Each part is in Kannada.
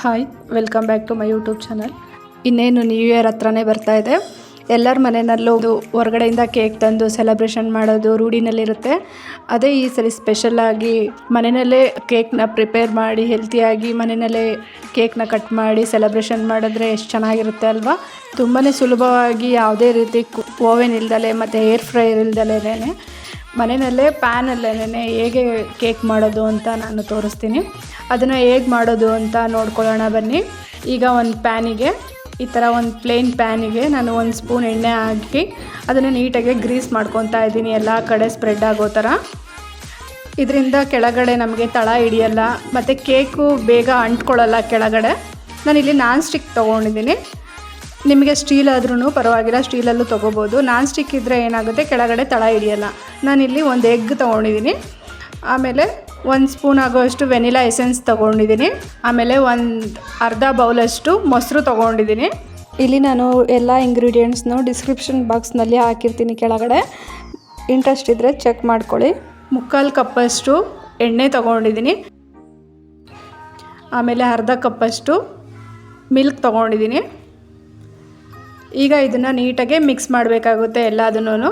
Hi, welcome back to my YouTube channel. ಇನ್ನೇನು ನ್ಯೂ ಇಯರ್ ಹತ್ರನೇ ಬರ್ತಾ ಇದೆ. ಎಲ್ಲರ ಮನೆಯಲ್ಲೂ ಹೊರಗಡೆಯಿಂದ ಕೇಕ್ ತಂದು ಸೆಲೆಬ್ರೇಷನ್ ಮಾಡೋದು ರೂಢಿನಲ್ಲಿರುತ್ತೆ. ಅದೇ ಈ ಸಲ ಸ್ಪೆಷಲಾಗಿ ಮನೆಯಲ್ಲೇ ಕೇಕ್ನ ಪ್ರಿಪೇರ್ ಮಾಡಿ ಹೆಲ್ತಿಯಾಗಿ ಮನೆಯಲ್ಲೇ ಕೇಕ್ನ ಕಟ್ ಮಾಡಿ ಸೆಲೆಬ್ರೇಷನ್ ಮಾಡಿದ್ರೆ ಎಷ್ಟು ಚೆನ್ನಾಗಿರುತ್ತೆ ಅಲ್ವಾ. ತುಂಬಾ ಸುಲಭವಾಗಿ ಯಾವುದೇ ರೀತಿ ಓವೆನ್ ಇಲ್ದಲೆ ಮತ್ತು ಏರ್ ಫ್ರೈಯರ್ ಇಲ್ದಲೇ ಮನೆಯಲ್ಲೇ ಪ್ಯಾನಲ್ಲೇ ಹೇಗೆ ಕೇಕ್ ಮಾಡೋದು ಅಂತ ನಾನು ತೋರಿಸ್ತೀನಿ. ಅದನ್ನು ಹೇಗೆ ಮಾಡೋದು ಅಂತ ನೋಡ್ಕೊಳ್ಳೋಣ ಬನ್ನಿ. ಈಗ ಒಂದು ಪ್ಯಾನಿಗೆ ಈ ಥರ ಒಂದು ಪ್ಲೇನ್ ಪ್ಯಾನಿಗೆ ನಾನು 1 ಸ್ಪೂನ್ ಎಣ್ಣೆ ಹಾಕಿ ಅದನ್ನು ನೀಟಾಗಿ ಗ್ರೀಸ್ ಮಾಡ್ಕೊತಾ ಇದ್ದೀನಿ, ಎಲ್ಲ ಕಡೆ ಸ್ಪ್ರೆಡ್ ಆಗೋ ಥರ. ಇದರಿಂದ ಕೆಳಗಡೆ ನಮಗೆ ತಳ ಹಿಡಿಯಲ್ಲ ಮತ್ತು ಕೇಕು ಬೇಗ ಅಂಟ್ಕೊಳ್ಳಲ್ಲ ಕೆಳಗಡೆ. ನಾನಿಲ್ಲಿ ನಾನ್ ಸ್ಟಿಕ್ ತೊಗೊಂಡಿದ್ದೀನಿ. ನಿಮಗೆ ಸ್ಟೀಲ್ ಆದ್ರೂ ಪರವಾಗಿಲ್ಲ, ಸ್ಟೀಲಲ್ಲೂ ತೊಗೋಬೋದು. ನಾನ್ ಸ್ಟಿಕ್ ಇದ್ದರೆ ಏನಾಗುತ್ತೆ, ಕೆಳಗಡೆ ತಳ ಹಿಡಿಯಲ್ಲ. ನಾನಿಲ್ಲಿ ಒಂದು ಎಗ್ ತೊಗೊಂಡಿದ್ದೀನಿ, ಆಮೇಲೆ 1 ಸ್ಪೂನ್ ಆಗೋಷ್ಟು ವೆನಿಲಾ ಎಸೆನ್ಸ್ ತೊಗೊಂಡಿದ್ದೀನಿ, ಆಮೇಲೆ ಒಂದು ಅರ್ಧ ಬೌಲಷ್ಟು ಮೊಸರು ತೊಗೊಂಡಿದ್ದೀನಿ. ಇಲ್ಲಿ ನಾನು ಎಲ್ಲ ಇಂಗ್ರೀಡಿಯೆಂಟ್ಸ್ನು ಡಿಸ್ಕ್ರಿಪ್ಷನ್ ಬಾಕ್ಸ್ನಲ್ಲಿ ಹಾಕಿರ್ತೀನಿ ಕೆಳಗಡೆ, ಇಂಟ್ರೆಸ್ಟ್ ಇದ್ದರೆ ಚೆಕ್ ಮಾಡ್ಕೊಳ್ಳಿ. 3/4 ಕಪ್ಪಷ್ಟು ಎಣ್ಣೆ ತೊಗೊಂಡಿದ್ದೀನಿ, ಆಮೇಲೆ ಅರ್ಧ ಕಪ್ಪಷ್ಟು ಮಿಲ್ಕ್ ತೊಗೊಂಡಿದ್ದೀನಿ. ಈಗ ಇದನ್ನು ನೀಟಾಗಿ ಮಿಕ್ಸ್ ಮಾಡಬೇಕಾಗುತ್ತೆ ಎಲ್ಲದನ್ನೂ.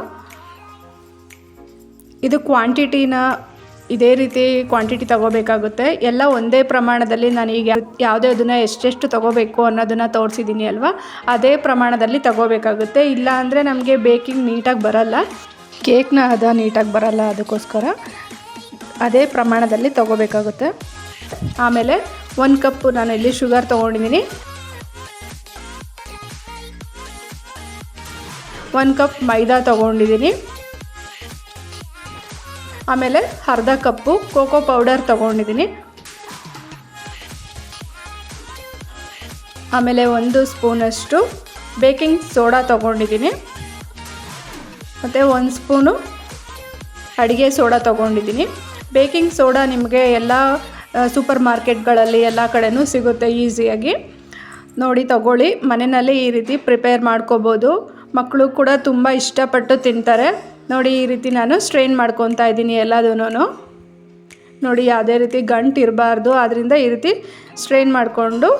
ಇದು ಕ್ವಾಂಟಿಟಿನ ಇದೇ ರೀತಿ ಕ್ವಾಂಟಿಟಿ ತೊಗೋಬೇಕಾಗುತ್ತೆ. ಎಲ್ಲ ಒಂದೇ ಪ್ರಮಾಣದಲ್ಲಿ ನಾನು ಈಗ ಯಾವುದನ್ನು ಎಷ್ಟೆಷ್ಟು ತೊಗೋಬೇಕು ಅನ್ನೋದನ್ನು ತೋರಿಸಿದ್ದೀನಿ ಅಲ್ವಾ, ಅದೇ ಪ್ರಮಾಣದಲ್ಲಿ ತೊಗೋಬೇಕಾಗುತ್ತೆ. ಇಲ್ಲ ಅಂದರೆ ನಮಗೆ ಬೇಕಿಂಗ್ ನೀಟಾಗಿ ಬರಲ್ಲ, ಕೇಕ್ನ ಹದ ನೀಟಾಗಿ ಬರಲ್ಲ. ಅದಕ್ಕೋಸ್ಕರ ಅದೇ ಪ್ರಮಾಣದಲ್ಲಿ ತೊಗೋಬೇಕಾಗುತ್ತೆ. ಆಮೇಲೆ 1 ಕಪ್ ನಾನು ಇಲ್ಲಿ ಶುಗರ್ ತೊಗೊಂಡಿದ್ದೀನಿ, 1 ಕಪ್ ಮೈದಾ ತೊಗೊಂಡಿದ್ದೀನಿ, ಆಮೇಲೆ ಅರ್ಧ ಕಪ್ಪು ಕೋಕೋ ಪೌಡರ್ ತೊಗೊಂಡಿದ್ದೀನಿ, ಆಮೇಲೆ 1 ಸ್ಪೂನಷ್ಟು ಬೇಕಿಂಗ್ ಸೋಡಾ ತೊಗೊಂಡಿದ್ದೀನಿ, ಮತ್ತು 1 ಸ್ಪೂನು ಅಡುಗೆ ಸೋಡಾ ತೊಗೊಂಡಿದ್ದೀನಿ. ಬೇಕಿಂಗ್ ಸೋಡಾ ನಿಮಗೆ ಎಲ್ಲ ಸೂಪರ್ ಮಾರ್ಕೆಟ್ಗಳಲ್ಲಿ ಎಲ್ಲ ಕಡೆನೂ ಸಿಗುತ್ತೆ ಈಸಿಯಾಗಿ. ನೋಡಿ ತಗೊಳ್ಳಿ, ಮನೆಯಲ್ಲಿ ಈ ರೀತಿ ಪ್ರಿಪೇರ್ ಮಾಡ್ಕೋಬೋದು. ಮಕ್ಕಳು ಕೂಡ ತುಂಬ ಇಷ್ಟಪಟ್ಟು ತಿಂತಾರೆ. ನೋಡಿ ಈ ರೀತಿ ನಾನು ಸ್ಟ್ರೈನ್ ಮಾಡ್ಕೊತಾ ಇದ್ದೀನಿ ಎಲ್ಲದನ್ನೂ. ನೋಡಿ ಯಾವುದೇ ರೀತಿ ಗಂಟು ಇರಬಾರ್ದು, ಆದ್ದರಿಂದ ಈ ರೀತಿ ಸ್ಟ್ರೈನ್ ಮಾಡಿಕೊಂಡು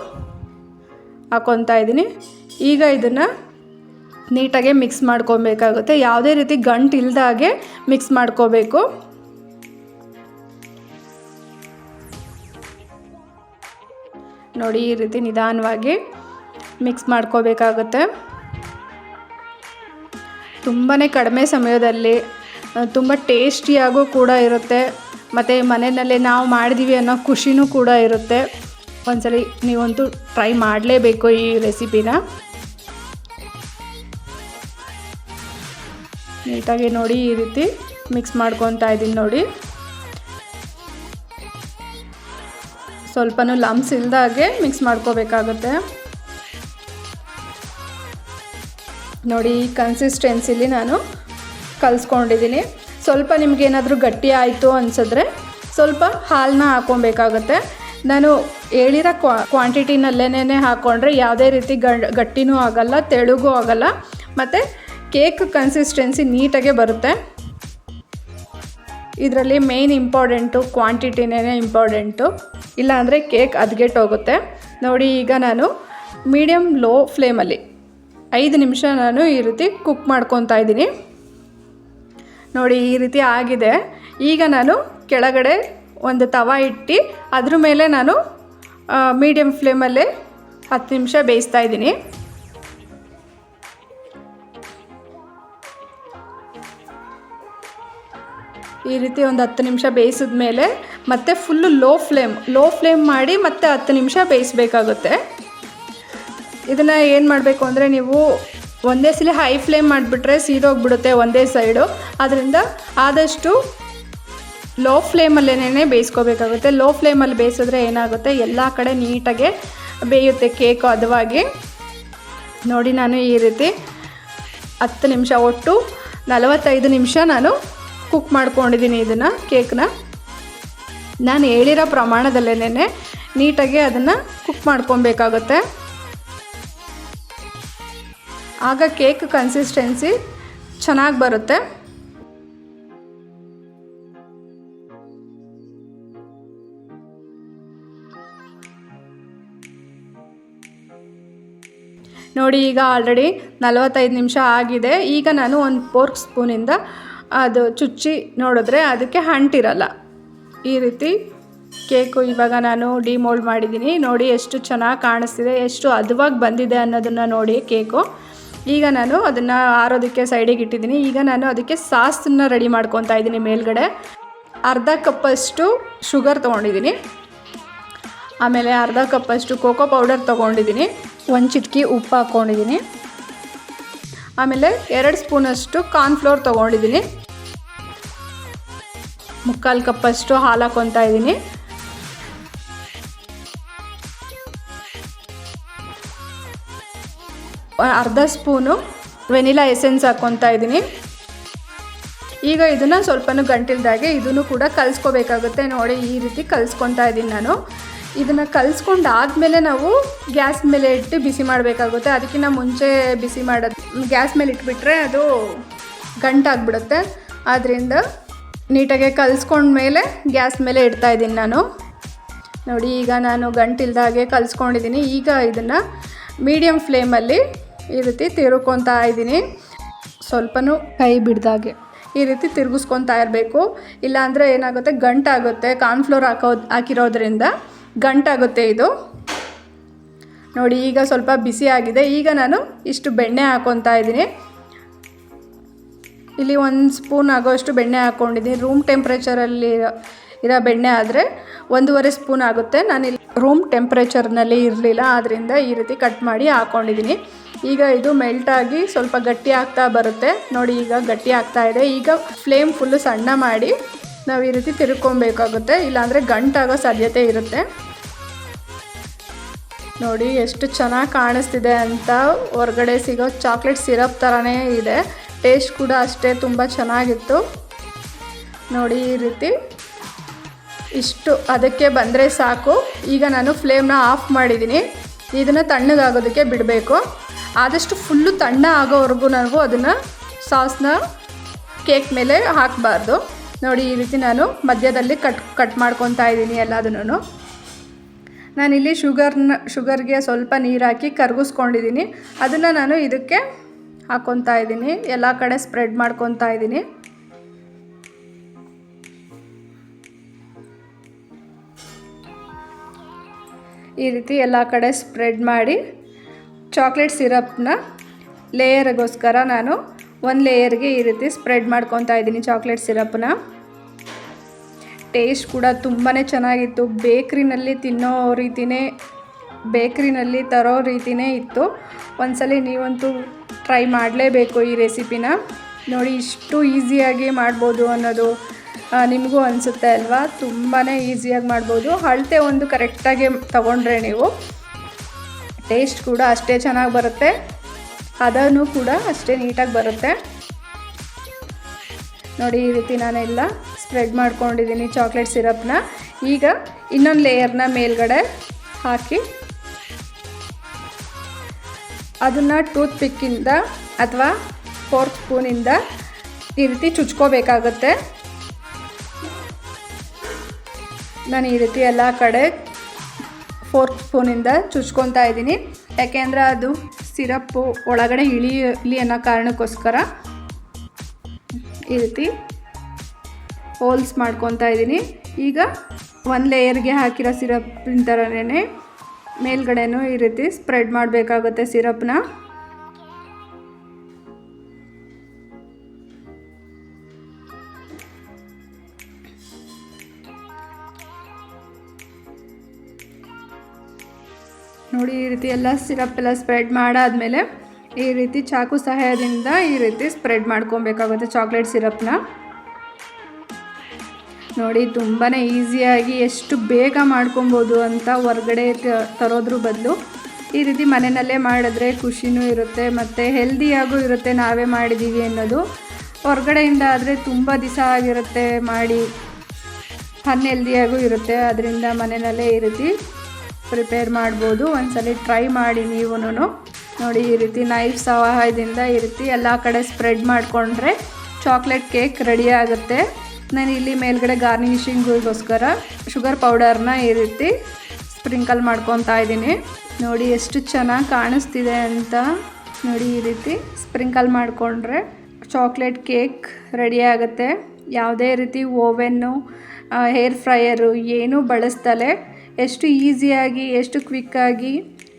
ಹಾಕ್ಕೊತಾ ಇದ್ದೀನಿ. ಈಗ ಇದನ್ನು ನೀಟಾಗೆ ಮಿಕ್ಸ್ ಮಾಡ್ಕೊಬೇಕಾಗುತ್ತೆ. ಯಾವುದೇ ರೀತಿ ಗಂಟು ಇಲ್ದಾಗೆ ಮಿಕ್ಸ್ ಮಾಡ್ಕೋಬೇಕು. ನೋಡಿ ಈ ರೀತಿ ನಿಧಾನವಾಗಿ ಮಿಕ್ಸ್ ಮಾಡ್ಕೋಬೇಕಾಗುತ್ತೆ. ತುಂಬಾ ಕಡಿಮೆ ಸಮಯದಲ್ಲಿ ತುಂಬ ಟೇಸ್ಟಿಯಾಗೂ ಕೂಡ ಇರುತ್ತೆ, ಮತ್ತು ಮನೆಯಲ್ಲೇ ನಾವು ಮಾಡಿದ್ದೀವಿ ಅನ್ನೋ ಖುಷಿನೂ ಕೂಡ ಇರುತ್ತೆ. ಒಂದ್ಸಲಿ ನೀವಂತೂ ಟ್ರೈ ಮಾಡಲೇಬೇಕು ಈ ರೆಸಿಪಿನ. ನೀಟಾಗಿ ನೋಡಿ ಈ ರೀತಿ ಮಿಕ್ಸ್ ಮಾಡ್ಕೊತಾ ಇದ್ದೀನಿ. ನೋಡಿ ಸ್ವಲ್ಪನೂ ಲಮ್ಸ್ ಇಲ್ದಾಗೆ ಮಿಕ್ಸ್ ಮಾಡ್ಕೋಬೇಕಾಗುತ್ತೆ. ನೋಡಿ ಈ ಕನ್ಸಿಸ್ಟೆನ್ಸಿಲಿ ನಾನು ಕಲಿಸ್ಕೊಂಡಿದ್ದೀನಿ. ಸ್ವಲ್ಪ ನಿಮಗೇನಾದರೂ ಗಟ್ಟಿ ಆಯಿತು ಅನಿಸಿದ್ರೆ ಸ್ವಲ್ಪ ಹಾಲನ್ನ ಹಾಕ್ಕೊಬೇಕಾಗುತ್ತೆ. ನಾನು ಹೇಳಿರೋ ಕ್ವಾಂಟಿಟಿನಲ್ಲೇ ಹಾಕ್ಕೊಂಡ್ರೆ ಯಾವುದೇ ರೀತಿ ಗಟ್ಟಿನೂ ಆಗೋಲ್ಲ, ತೆಳುಗೂ ಆಗೋಲ್ಲ, ಮತ್ತು ಕೇಕ್ ಕನ್ಸಿಸ್ಟೆನ್ಸಿ ನೀಟಾಗೆ ಬರುತ್ತೆ. ಇದರಲ್ಲಿ ಮೇನ್ ಇಂಪಾರ್ಟೆಂಟು ಕ್ವಾಂಟಿಟಿನೇ ಇಂಪಾರ್ಟೆಂಟು, ಇಲ್ಲಾಂದರೆ ಕೇಕ್ ಹದಗೆಟ್ಟೋಗುತ್ತೆ. ನೋಡಿ ಈಗ ನಾನು ಮೀಡಿಯಮ್ ಲೋ ಫ್ಲೇಮಲ್ಲಿ 5 ನಿಮಿಷ ನಾನು ಈ ರೀತಿ ಕುಕ್ ಮಾಡ್ಕೊತಾ ಇದ್ದೀನಿ. ನೋಡಿ ಈ ರೀತಿ ಆಗಿದೆ. ಈಗ ನಾನು ಕೆಳಗಡೆ ಒಂದು ತವ ಇಟ್ಟು ಅದ್ರ ಮೇಲೆ ನಾನು ಮೀಡಿಯಮ್ ಫ್ಲೇಮಲ್ಲೇ 10 ನಿಮಿಷ ಬೇಯಿಸ್ತಾ ಇದ್ದೀನಿ. ಈ ರೀತಿ ಒಂದು 10 ನಿಮಿಷ ಬೇಯಿಸಿದ ಮೇಲೆ ಮತ್ತೆ ಫುಲ್ಲು ಲೋ ಫ್ಲೇಮ್ ಮಾಡಿ ಮತ್ತೆ 10 ನಿಮಿಷ ಬೇಯಿಸಬೇಕಾಗುತ್ತೆ. ಇದನ್ನು ಏನು ಮಾಡಬೇಕು ಅಂದರೆ, ನೀವು ಒಂದೇ ಸಲ ಹೈ ಫ್ಲೇಮ್ ಮಾಡಿಬಿಟ್ರೆ ಸೀದೋಗಿಬಿಡುತ್ತೆ ಒಂದೇ ಸೈಡು. ಆದ್ದರಿಂದ ಆದಷ್ಟು ಲೋ ಫ್ಲೇಮಲ್ಲೇ ಬೇಯಿಸ್ಕೋಬೇಕಾಗುತ್ತೆ. ಲೋ ಫ್ಲೇಮಲ್ಲಿ ಬೇಯಿಸಿದ್ರೆ ಏನಾಗುತ್ತೆ, ಎಲ್ಲ ಕಡೆ ನೀಟಾಗೆ ಬೇಯುತ್ತೆ ಕೇಕು ಹದವಾಗಿ. ನೋಡಿ ನಾನು ಈ ರೀತಿ 10 ನಿಮಿಷ, ಒಟ್ಟು 45 ನಿಮಿಷ ನಾನು ಕುಕ್ ಮಾಡ್ಕೊಂಡಿದ್ದೀನಿ ಇದನ್ನು, ಕೇಕ್ನ. ನಾನು ಹೇಳಿರೋ ಪ್ರಮಾಣದಲ್ಲೇ ನೀಟಾಗಿ ಅದನ್ನು ಕುಕ್ ಮಾಡ್ಕೊಬೇಕಾಗುತ್ತೆ. ಆಗ ಕೇಕ್ ಕನ್ಸಿಸ್ಟೆನ್ಸಿ ಚೆನ್ನಾಗಿ ಬರುತ್ತೆ. ನೋಡಿ ಈಗ ಆಲ್ರೆಡಿ 45 ನಿಮಿಷ ಆಗಿದೆ. ಈಗ ನಾನು ಒಂದು ಫೋರ್ಕ್ ಸ್ಪೂನಿಂದ ಅದು ಚುಚ್ಚಿ ನೋಡಿದ್ರೆ ಅದಕ್ಕೆ ಅಂಟಿರಲ್ಲ. ಈ ರೀತಿ ಕೇಕು ಇವಾಗ ನಾನು ಡಿಮೋಲ್ಡ್ ಮಾಡಿದ್ದೀನಿ. ನೋಡಿ ಎಷ್ಟು ಚೆನ್ನಾಗಿ ಕಾಣಿಸ್ತಿದೆ, ಎಷ್ಟು ಹದವಾಗಿ ಬಂದಿದೆ ಅನ್ನೋದನ್ನು ನೋಡಿ ಕೇಕು. ಈಗ ನಾನು ಅದನ್ನು ಆರೋದಕ್ಕೆ ಸೈಡಿಗೆ ಇಟ್ಟಿದ್ದೀನಿ. ಈಗ ನಾನು ಅದಕ್ಕೆ ಸಾಸನ್ನು ರೆಡಿ ಮಾಡ್ಕೊತಾ ಇದ್ದೀನಿ. ಮೇಲ್ಗಡೆ ಅರ್ಧ ಕಪ್ಪಷ್ಟು ಶುಗರ್ ತೊಗೊಂಡಿದ್ದೀನಿ, ಆಮೇಲೆ ಅರ್ಧ ಕಪ್ಪಷ್ಟು ಕೋಕೋ ಪೌಡರ್ ತೊಗೊಂಡಿದ್ದೀನಿ, 1 ಚಿಟಿಕೆ ಉಪ್ಪು ಹಾಕ್ಕೊಂಡಿದ್ದೀನಿ, ಆಮೇಲೆ 2 ಸ್ಪೂನಷ್ಟು ಕಾರ್ನ್ಫ್ಲೋರ್ ತೊಗೊಂಡಿದ್ದೀನಿ, 3/4 ಕಪ್ಪಷ್ಟು ಹಾಲು ಹಾಕ್ಕೊತಾ ಇದ್ದೀನಿ, ಅರ್ಧ ಸ್ಪೂನು ವೆನಿಲಾ ಎಸೆನ್ಸ್ ಹಾಕ್ಕೊತಾ ಇದ್ದೀನಿ. ಈಗ ಇದನ್ನು ಸ್ವಲ್ಪನೂ ಗಂಟಿಲ್ದಾಗೆ ಇದನ್ನು ಕೂಡ ಕಲಿಸ್ಕೋಬೇಕಾಗುತ್ತೆ. ನೋಡಿ ಈ ರೀತಿ ಕಲಿಸ್ಕೊತಾ ಇದ್ದೀನಿ ನಾನು. ಇದನ್ನು ಕಲಿಸ್ಕೊಂಡಾದಮೇಲೆ ನಾವು ಗ್ಯಾಸ್ ಮೇಲೆ ಇಟ್ಟು ಬಿಸಿ ಮಾಡಬೇಕಾಗುತ್ತೆ. ಅದಕ್ಕಿಂತ ಮುಂಚೆ ಬಿಸಿ ಮಾಡೋದು ಗ್ಯಾಸ್ ಮೇಲೆ ಇಟ್ಬಿಟ್ರೆ ಅದು ಗಂಟಾಗ್ಬಿಡುತ್ತೆ. ಆದ್ದರಿಂದ ನೀಟಾಗಿ ಕಲಿಸ್ಕೊಂಡ್ಮೇಲೆ ಗ್ಯಾಸ್ ಮೇಲೆ ಇಡ್ತಾಯಿದ್ದೀನಿ ನಾನು. ನೋಡಿ ಈಗ ನಾನು ಗಂಟಿಲ್ದಾಗೆ ಕಲಿಸ್ಕೊಂಡಿದ್ದೀನಿ. ಈಗ ಇದನ್ನು ಮೀಡಿಯಮ್ ಫ್ಲೇಮಲ್ಲಿ ಈ ರೀತಿ ತಿರುಗ್ಕೊತಾ ಇದ್ದೀನಿ, ಸ್ವಲ್ಪನೂ ಕೈ ಬಿಡ್ದಾಗೆ ಈ ರೀತಿ ತಿರುಗಿಸ್ಕೊತಾ ಇರಬೇಕು. ಇಲ್ಲಾಂದರೆ ಏನಾಗುತ್ತೆ, ಗಂಟಾಗುತ್ತೆ. ಕಾರ್ನ್ಫ್ಲೋರ್ ಹಾಕಿರೋದ್ರಿಂದ ಗಂಟಾಗುತ್ತೆ ಇದು. ನೋಡಿ ಈಗ ಸ್ವಲ್ಪ ಬಿಸಿ ಆಗಿದೆ. ಈಗ ನಾನು ಇಷ್ಟು ಬೆಣ್ಣೆ ಹಾಕ್ಕೊತಾ ಇದ್ದೀನಿ. ಇಲ್ಲಿ 1 ಸ್ಪೂನ್ ಆಗೋಷ್ಟು ಬೆಣ್ಣೆ ಹಾಕ್ಕೊಂಡಿದ್ದೀನಿ. ರೂಮ್ ಟೆಂಪ್ರೇಚರಲ್ಲಿ ಇರೋ ಬೆಣ್ಣೆ ಆದರೆ 1.5 ಸ್ಪೂನ್ ಆಗುತ್ತೆ. ನಾನಿಲ್ಲಿ ರೂಮ್ ಟೆಂಪ್ರೇಚರ್ನಲ್ಲಿ ಇರಲಿಲ್ಲ, ಆದ್ದರಿಂದ ಈ ರೀತಿ ಕಟ್ ಮಾಡಿ ಹಾಕ್ಕೊಂಡಿದ್ದೀನಿ. ಈಗ ಇದು ಮೆಲ್ಟಾಗಿ ಸ್ವಲ್ಪ ಗಟ್ಟಿ ಆಗ್ತಾ ಬರುತ್ತೆ. ನೋಡಿ ಈಗ ಗಟ್ಟಿ ಆಗ್ತಾ ಇದೆ. ಈಗ ಫ್ಲೇಮ್ ಫುಲ್ಲು ಸಣ್ಣ ಮಾಡಿ ನಾವು ಈ ರೀತಿ ತಿರ್ಕೊಬೇಕಾಗುತ್ತೆ, ಇಲ್ಲಾಂದರೆ ಗಂಟಾಗೋ ಸಾಧ್ಯತೆ ಇರುತ್ತೆ. ನೋಡಿ ಎಷ್ಟು ಚೆನ್ನಾಗಿ ಕಾಣಿಸ್ತಿದೆ ಅಂತ. ಹೊರಗಡೆ ಸಿಗೋ ಚಾಕ್ಲೇಟ್ ಸಿರಪ್ ಥರನೇ ಇದೆ. ಟೇಸ್ಟ್ ಕೂಡ ಅಷ್ಟೇ ತುಂಬ ಚೆನ್ನಾಗಿತ್ತು. ನೋಡಿ ಈ ರೀತಿ ಇಷ್ಟು ಅದಕ್ಕೆ ಬಂದರೆ ಸಾಕು. ಈಗ ನಾನು ಫ್ಲೇಮ್ನ ಆಫ್ ಮಾಡಿದ್ದೀನಿ. ಇದನ್ನು ತಣ್ಣಗಾಗೋದಕ್ಕೆ ಬಿಡಬೇಕು. ಆದಷ್ಟು ಫುಲ್ಲು ತಣ್ಣ ಆಗೋವರೆಗೂ ನಾವು ಅದನ್ನು ಸಾಸ್ನ ಕೇಕ್ ಮೇಲೆ ಹಾಕಬಾರ್ದು. ನೋಡಿ ಈ ರೀತಿ ನಾನು ಮಧ್ಯದಲ್ಲಿ ಕಟ್ ಮಾಡ್ಕೊತಾ ಇದ್ದೀನಿ ಎಲ್ಲದನ್ನು. ನಾನಿಲ್ಲಿ ಶುಗರ್ಗೆ ಸ್ವಲ್ಪ ನೀರು ಹಾಕಿ ಕರಗಿಸ್ಕೊಂಡಿದ್ದೀನಿ. ಅದನ್ನು ನಾನು ಇದಕ್ಕೆ ಹಾಕ್ಕೊತಾ ಇದ್ದೀನಿ, ಎಲ್ಲ ಕಡೆ ಸ್ಪ್ರೆಡ್ ಮಾಡ್ಕೊತಾ ಇದ್ದೀನಿ. ಈ ರೀತಿ ಎಲ್ಲ ಕಡೆ ಸ್ಪ್ರೆಡ್ ಮಾಡಿ ಚಾಕ್ಲೇಟ್ ಸಿರಪ್ನ ಲೇಯರ್ಗೋಸ್ಕರ ನಾನು 1 ಲೇಯರ್ಗೆ ಈ ರೀತಿ ಸ್ಪ್ರೆಡ್ ಮಾಡ್ಕೊತಾ ಇದ್ದೀನಿ ಚಾಕ್ಲೇಟ್ ಸಿರಪ್ನ. ಟೇಸ್ಟ್ ಕೂಡ ತುಂಬಾ ಚೆನ್ನಾಗಿತ್ತು. ಬೇಕ್ರಿನಲ್ಲಿ ತಿನ್ನೋ ರೀತಿಯೇ, ಬೇಕ್ರಿನಲ್ಲಿ ತರೋ ರೀತಿಯೇ ಇತ್ತು. ಒಂದ್ಸಲಿ ನೀವಂತೂ ಟ್ರೈ ಮಾಡಲೇಬೇಕು ಈ ರೆಸಿಪಿನ. ನೋಡಿ ಇಷ್ಟು ಈಸಿಯಾಗಿ ಮಾಡ್ಬೋದು ಅನ್ನೋದು ನಿಮಗೂ ಅನಿಸುತ್ತೆ ಅಲ್ವಾ? ತುಂಬಾ ಈಸಿಯಾಗಿ ಮಾಡ್ಬೋದು. ಅಳತೆ ಒಂದು ಕರೆಕ್ಟಾಗಿ ತಗೊಂಡ್ರೆ ನೀವು ಟೇಸ್ಟ್ ಕೂಡ ಅಷ್ಟೇ ಚೆನ್ನಾಗಿ ಬರುತ್ತೆ, ಅದನ್ನು ಕೂಡ ಅಷ್ಟೇ ನೀಟಾಗಿ ಬರುತ್ತೆ. ನೋಡಿ ಈ ರೀತಿ ನಾನೆಲ್ಲ ಸ್ಪ್ರೆಡ್ ಮಾಡ್ಕೊಂಡಿದ್ದೀನಿ ಚಾಕ್ಲೇಟ್ ಸಿರಪ್ನ. ಈಗ ಇನ್ನೊಂದು ಲೇಯರ್ನ ಮೇಲ್ಗಡೆ ಹಾಕಿ ಅದನ್ನು ಟೂತ್ ಪಿಕ್ಕಿಂದ ಅಥವಾ ಫೋರ್ಕ್ ಸ್ಪೂನಿಂದ ಈ ರೀತಿ ಚುಚ್ಕೋಬೇಕಾಗುತ್ತೆ. ನಾನು ಈ ರೀತಿ ಎಲ್ಲ ಕಡೆ ಫೋರ್ಕ್ ಸ್ಪೂನಿಂದ ಚುಚ್ಕೊತಾ ಇದ್ದೀನಿ. ಯಾಕೆಂದರೆ ಅದು ಸಿರಪ್ಪು ಒಳಗಡೆ ಇಳಿ ಅನ್ನೋ ಕಾರಣಕ್ಕೋಸ್ಕರ ಈ ರೀತಿ ಹೋಲ್ಸ್ ಮಾಡ್ಕೊತಾ ಇದ್ದೀನಿ. ಈಗ 1 ಲೇಯರ್ಗೆ ಹಾಕಿರೋ ಸಿರಪ್ಪಿನ ಥರನೇ ಮೇಲ್ಗಡೆನೂ ಈ ರೀತಿ ಸ್ಪ್ರೆಡ್ ಮಾಡಬೇಕಾಗುತ್ತೆ ಸಿರಪ್ನ. ನೋಡಿ ಈ ರೀತಿ ಎಲ್ಲ ಸಿರಪ್ ಎಲ್ಲ ಸ್ಪ್ರೆಡ್ ಮಾಡಾದಮೇಲೆ ಈ ರೀತಿ ಚಾಕು ಸಹಾಯದಿಂದ ಈ ರೀತಿ ಸ್ಪ್ರೆಡ್ ಮಾಡ್ಕೊಬೇಕಾಗುತ್ತೆ ಚಾಕ್ಲೇಟ್ ಸಿರಪ್ನ. ನೋಡಿ ತುಂಬಾ ಈಸಿಯಾಗಿ ಎಷ್ಟು ಬೇಗ ಮಾಡ್ಕೊಬೋದು ಅಂತ. ಹೊರಗಡೆ ತರೋದ್ರ ಬದಲು ಈ ರೀತಿ ಮನೆಯಲ್ಲೇ ಮಾಡಿದ್ರೆ ಖುಷಿನೂ ಇರುತ್ತೆ ಮತ್ತು ಹೆಲ್ದಿಯಾಗೂ ಇರುತ್ತೆ. ನಾವೇ ಮಾಡಿದ್ದೀವಿ ಅನ್ನೋದು. ಹೊರಗಡೆಯಿಂದ ಆದರೆ ತುಂಬ ದಿವಸ ಆಗಿರುತ್ತೆ ಮಾಡಿ, ಅನ್ಹೆಲ್ದಿಯಾಗೂ ಇರುತ್ತೆ. ಅದರಿಂದ ಮನೆಯಲ್ಲೇ ಈ ರೀತಿ ಪ್ರಿಪೇರ್ ಮಾಡ್ಬೋದು. ಒಂದ್ಸಲ ಟ್ರೈ ಮಾಡಿ ನೀವು. ನೋಡಿ ಈ ರೀತಿ ನೈಫ್ ಸಹಾಯದಿಂದ ಈ ರೀತಿ ಎಲ್ಲ ಕಡೆ ಸ್ಪ್ರೆಡ್ ಮಾಡಿಕೊಂಡ್ರೆ ಚಾಕ್ಲೇಟ್ ಕೇಕ್ ರೆಡಿ ಆಗುತ್ತೆ. ನಾನು ಇಲ್ಲಿ ಮೇಲ್ಗಡೆ ಗಾರ್ನಿಷಿಂಗಿಗೋಸ್ಕರ ಶುಗರ್ ಪೌಡರ್ನ ಈ ರೀತಿ ಸ್ಪ್ರಿಂಕಲ್ ಮಾಡ್ಕೊತಾ ಇದ್ದೀನಿ. ನೋಡಿ ಎಷ್ಟು ಚೆನ್ನಾಗಿ ಕಾಣಿಸ್ತಿದೆ ಅಂತ. ನೋಡಿ ಈ ರೀತಿ ಸ್ಪ್ರಿಂಕಲ್ ಮಾಡಿಕೊಂಡ್ರೆ ಚಾಕ್ಲೇಟ್ ಕೇಕ್ ರೆಡಿ ಆಗುತ್ತೆ. ಯಾವುದೇ ರೀತಿ ಓವೆನ್ನು ಹೇರ್ ಫ್ರೈಯರು ಏನೂ ಬಳಸ್ದಲೇ ಎಷ್ಟು ಈಸಿಯಾಗಿ ಎಷ್ಟು ಕ್ವಿಕ್ಕಾಗಿ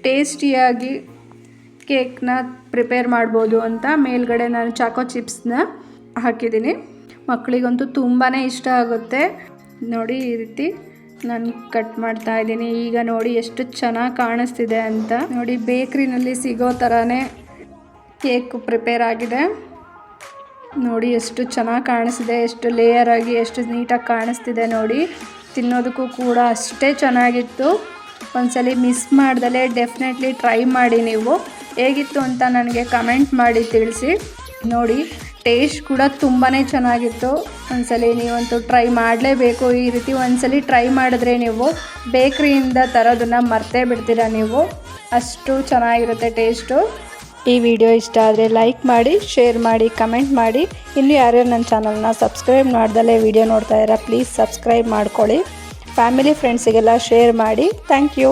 ಟೇಸ್ಟಿಯಾಗಿ ಕೇಕ್ನ ಪ್ರಿಪೇರ್ ಮಾಡ್ಬೋದು ಅಂತ ಮೇಲ್ಗಡೆ ನಾನು ಚಾಕೋ ಚಿಪ್ಸ್ನ ಹಾಕಿದ್ದೀನಿ. ಮಕ್ಕಳಿಗಂತೂ ತುಂಬಾ ಇಷ್ಟ ಆಗುತ್ತೆ. ನೋಡಿ ಈ ರೀತಿ ನಾನು ಕಟ್ ಮಾಡ್ತಾ ಇದ್ದೀನಿ. ಈಗ ನೋಡಿ ಎಷ್ಟು ಚೆನ್ನಾಗಿ ಕಾಣಿಸ್ತಿದೆ ಅಂತ. ನೋಡಿ ಬೇಕ್ರಿನಲ್ಲಿ ಸಿಗೋ ಥರನೇ ಕೇಕ್ ಪ್ರಿಪೇರ್ ಆಗಿದೆ. ನೋಡಿ ಎಷ್ಟು ಚೆನ್ನಾಗಿ ಕಾಣಿಸ್ತಿದೆ, ಎಷ್ಟು ಲೇಯರ್ ಆಗಿ ಎಷ್ಟು ನೀಟಾಗಿ ಕಾಣಿಸ್ತಿದೆ ನೋಡಿ. ತಿನ್ನೋದಕ್ಕೂ ಕೂಡ ಅಷ್ಟೇ ಚೆನ್ನಾಗಿತ್ತು. ಒಂದ್ಸಲಿ ಮಿಸ್ ಮಾಡ್ದಲೇ ಡೆಫಿನೆಟ್ಲಿ ಟ್ರೈ ಮಾಡಿ. ನೀವು ಹೇಗಿತ್ತು ಅಂತ ನನಗೆ ಕಮೆಂಟ್ ಮಾಡಿ ತಿಳಿಸಿ. ನೋಡಿ ಟೇಸ್ಟ್ ಕೂಡ ತುಂಬಾ ಚೆನ್ನಾಗಿತ್ತು. ಒಂದ್ಸಲಿ ನೀವಂತೂ ಟ್ರೈ ಮಾಡಲೇಬೇಕು. ಈ ರೀತಿ ಒಂದ್ಸಲಿ ಟ್ರೈ ಮಾಡಿದ್ರೆ ನೀವು ಬೇಕ್ರಿಯಿಂದ ತರೋದನ್ನು ಮರ್ತೇ ಬಿಡ್ತೀರಾ ನೀವು, ಅಷ್ಟು ಚೆನ್ನಾಗಿರುತ್ತೆ ಟೇಸ್ಟು. ಈ ವಿಡಿಯೋ ಇಷ್ಟ ಆದರೆ ಲೈಕ್ ಮಾಡಿ, ಶೇರ್ ಮಾಡಿ, ಕಮೆಂಟ್ ಮಾಡಿ. ಇನ್ನೂ ಯಾರ್ಯಾರು ನನ್ನ ಚಾನಲ್ನ ಸಬ್ಸ್ಕ್ರೈಬ್ ಮಾಡ್ದಲೇ ವಿಡಿಯೋ ನೋಡ್ತಾ ಇದ್ದೀರಾ ಪ್ಲೀಸ್ ಸಬ್ಸ್ಕ್ರೈಬ್ ಮಾಡ್ಕೊಳ್ಳಿ. ಫ್ಯಾಮಿಲಿ ಫ್ರೆಂಡ್ಸಿಗೆಲ್ಲ ಶೇರ್ ಮಾಡಿ. Thank you.